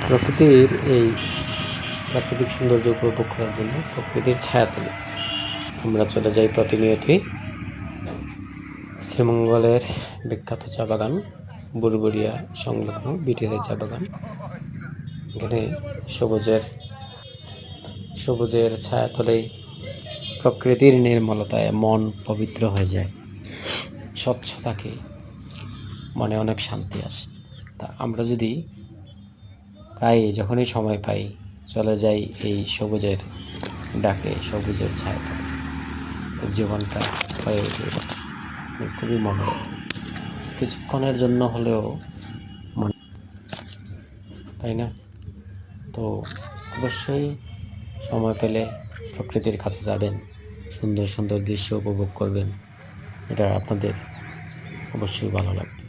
প্রকৃতির এই প্রাকৃতিক সৌন্দর্য উপভোগ করার জন্য প্রকৃতির ছায়াতলে আমরা চলে যাই প্রতিনিয়তই শ্রীমঙ্গলের বিখ্যাত চা বাগান বুড়বুড়িয়া সংলগ্ন বিটিআর চা বাগান। এখানে সবুজের ছায়াতলেই প্রকৃতির নির্মলতায় মন পবিত্র হয়ে যায়, স্বচ্ছ থাকে, মনে অনেক শান্তি আসে। তা আমরা যদি যখনই সময় পাই চলে যাই এই সবুজের ডাকে, সবুজের ছায়াতলে, জীবনটা হয়ে ওঠে খুবই মনোরম। কিছুক্ষণের জন্য হলেও মনে, তাই না? তো অবশ্যই সময় পেলে প্রকৃতির কাছে যাবেন, সুন্দর সুন্দর দৃশ্য উপভোগ করবেন, এটা আপনাদের অবশ্যই ভালো লাগবে।